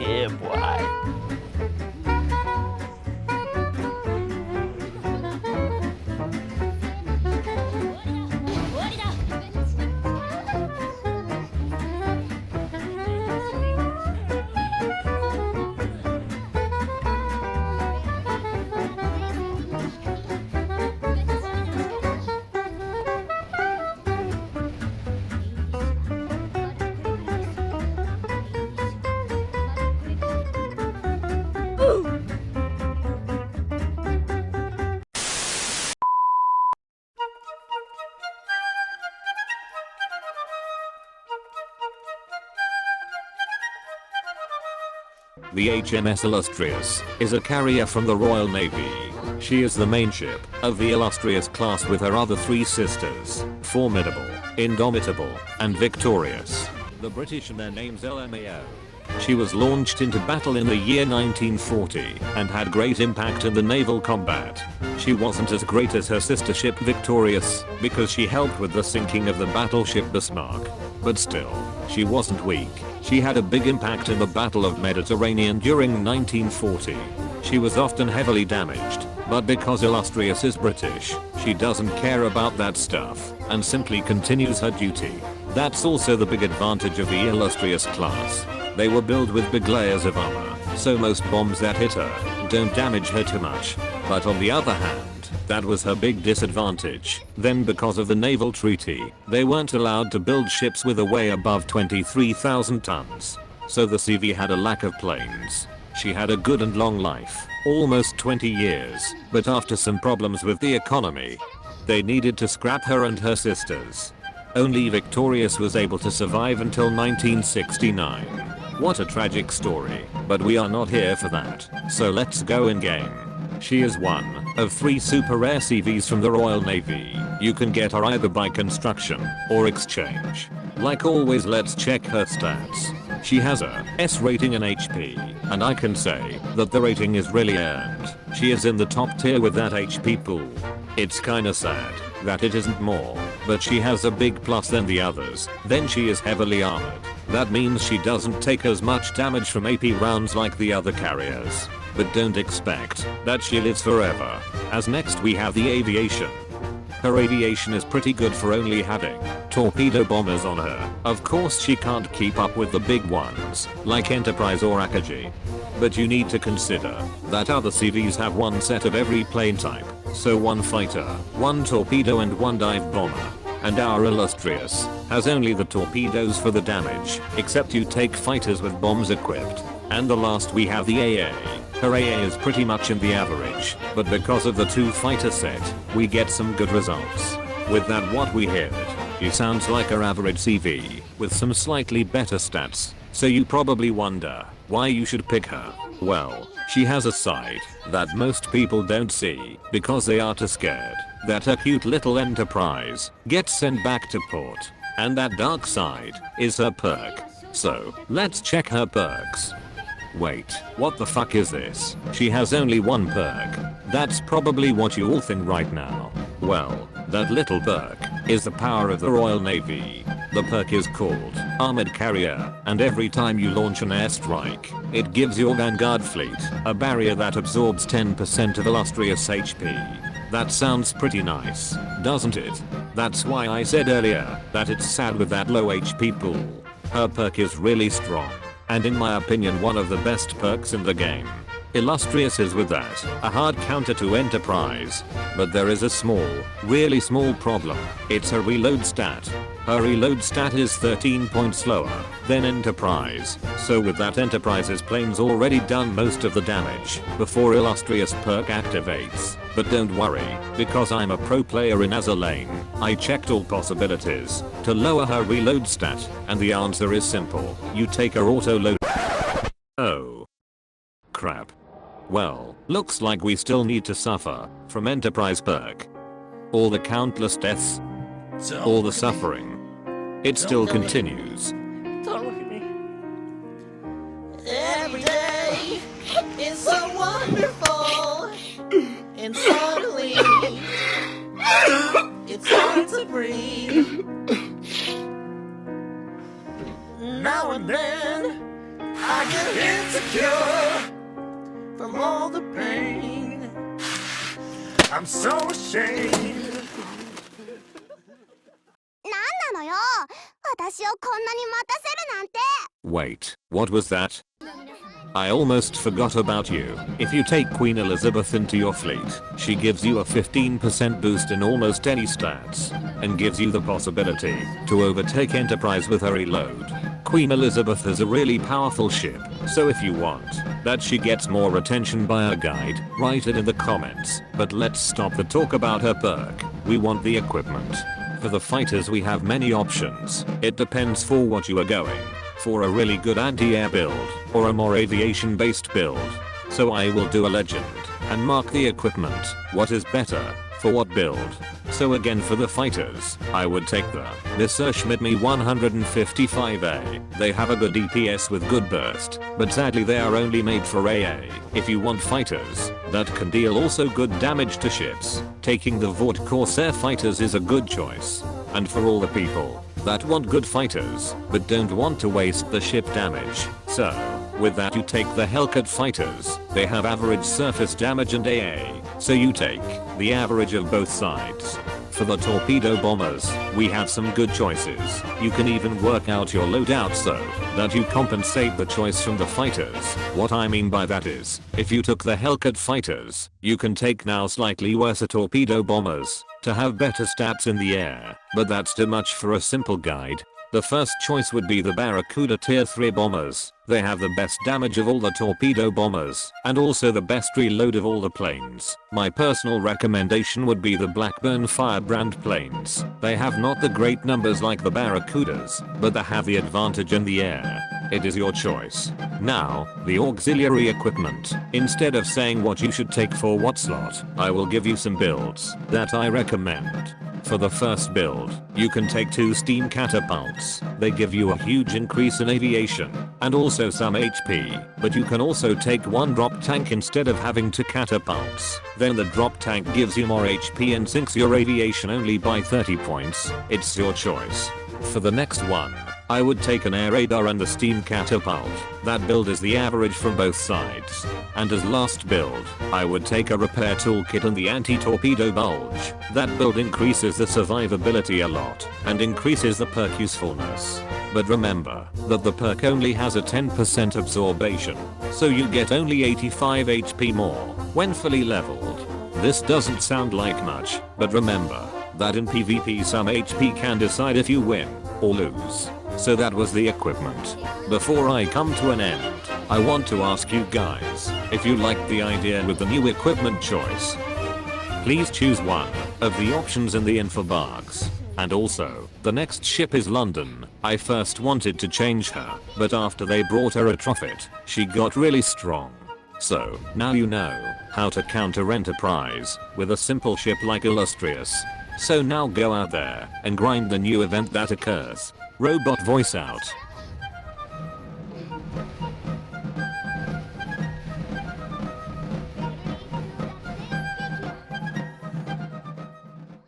Yeah, boy. The HMS Illustrious is a carrier from the Royal Navy. She is the main ship of the Illustrious class with her other three sisters, Formidable, Indomitable, and Victorious. The British and their names LMAO. She was launched into battle in the year 1940 and had great impact in the naval combat. She wasn't as great as her sister ship Victorious because she helped with the sinking of the battleship Bismarck. But still, she wasn't weak. She had a big impact in the Battle of Mediterranean during 1940. She was often heavily damaged, but because Illustrious is British, she doesn't care about that stuff and simply continues her duty. That's also the big advantage of the Illustrious class. They were built with big layers of armor, so most bombs that hit her don't damage her too much. But on the other hand, that was her big disadvantage. Then because of the naval treaty, they weren't allowed to build ships with a weight above 23,000 tons. So the CV had a lack of planes. She had a good and long life, almost 20 years, but after some problems with the economy, they needed to scrap her and her sisters. Only Victorious was able to survive until 1969. What a tragic story, but we are not here for that, so let's go in game. She is one of 3 super rare CVs from the Royal Navy. You can get her either by construction or exchange. Like always, let's check her stats. She has a S rating in HP, and I can say that the rating is really earned. She is in the top tier with that HP pool. It's kinda sad that it isn't more, but she has a big plus than the others. Then she is heavily armored. That means she doesn't take as much damage from AP rounds like the other carriers. But don't expect that she lives forever. As next we have the Aviation. Her aviation is pretty good for only having torpedo bombers on her. Of course she can't keep up with the big ones like Enterprise or Akagi. But you need to consider that other CVs have one set of every plane type. So 1 fighter, 1 torpedo and 1 dive bomber. And our Illustrious has only the torpedoes for the damage, except you take fighters with bombs equipped. And the last we have the AA. Her AA is pretty much in the average, but because of the 2 fighter set, we get some good results. With that what we heard, she sounds like our average CV, with some slightly better stats, so you probably wonder why you should pick her. Well, she has a side that most people don't see because they are too scared that her cute little Enterprise gets sent back to port. And that dark side is her perk. So, let's check her perks. Wait, what the fuck is this? She has only 1 perk. That's probably what you all think right now. Well, that little perk is the power of the Royal Navy. The perk is called Armored Carrier, and every time you launch an airstrike, it gives your Vanguard fleet a barrier that absorbs 10% of Illustrious HP. That sounds pretty nice, doesn't it? That's why I said earlier that it's sad with that low HP pool. Her perk is really strong, and in my opinion one of the best perks in the game. Illustrious is with that a hard counter to Enterprise, but there is a small, really small problem. It's her reload stat. Her reload stat is 13 points slower than Enterprise, so with that Enterprise's planes already done most of the damage before Illustrious perk activates. But don't worry, because I'm a pro player in Azur lane, I checked all possibilities to lower her reload stat, and the answer is simple. You take her auto load. Oh. Crap. Well, looks like we still need to suffer from Enterprise perk. All the countless deaths, all the suffering. It still continues. Don't look at me. Every day is so wonderful, and suddenly it's hard to breathe. Now and then I get insecure from all the pain. I'm so ashamed. なんなのよ。私をこんなに待たせるなんて。 Wait, what was that? I almost forgot about you. If you take Queen Elizabeth into your fleet, she gives you a 15% boost in almost any stats, and gives you the possibility to overtake Enterprise with her reload. Queen Elizabeth is a really powerful ship, so if you want that she gets more attention by our guide, write it in the comments. But let's stop the talk about her perk. We want the equipment. For the fighters we have many options. It depends for what you are going. For a really good anti-air build, or a more aviation based build. So I will do a legend, and mark the equipment, what is better, for what build. So again for the fighters, I would take the Messerschmitt Me 155A. They have a good DPS with good burst, but sadly they are only made for AA. If you want fighters that can deal also good damage to ships, taking the Vought Corsair fighters is a good choice. And for all the people that want good fighters, but don't want to waste the ship damage, so with that you take the Hellcat fighters. They have average surface damage and AA, so you take the average of both sides. For the torpedo bombers, we have some good choices. You can even work out your loadout so that you compensate the choice from the fighters. What I mean by that is, if you took the Hellcat fighters, you can take now slightly worse torpedo bombers to have better stats in the air, but that's too much for a simple guide. The first choice would be the Barracuda Tier 3 bombers. They have the best damage of all the torpedo bombers, and also the best reload of all the planes. My personal recommendation would be the Blackburn Firebrand planes. They have not the great numbers like the Barracudas, but they have the advantage in the air. It is your choice. Now, the auxiliary equipment. Instead of saying what you should take for what slot, I will give you some builds that I recommend. For the first build, you can take 2 steam catapults. They give you a huge increase in aviation, and also some HP, but you can also take 1 drop tank instead of having 2 catapults. Then the drop tank gives you more HP and sinks your aviation only by 30 points. It's your choice. For the next one, I would take an air radar and the steam catapult. That build is the average from both sides. And as last build, I would take a repair toolkit and the anti-torpedo bulge. That build increases the survivability a lot and increases the perk usefulness. But remember that the perk only has a 10% absorption, so you get only 85 HP more when fully leveled. This doesn't sound like much, but remember that in PvP some HP can decide if you win or lose. So that was the equipment. Before I come to an end, I want to ask you guys if you liked the idea with the new equipment choice. Please choose one of the options in the info box. And also, the next ship is London. I first wanted to change her, but after they brought her a Truffet, she got really strong. So, now you know how to counter Enterprise with a simple ship like Illustrious. So now go out there and grind the new event that occurs. Robot voice out.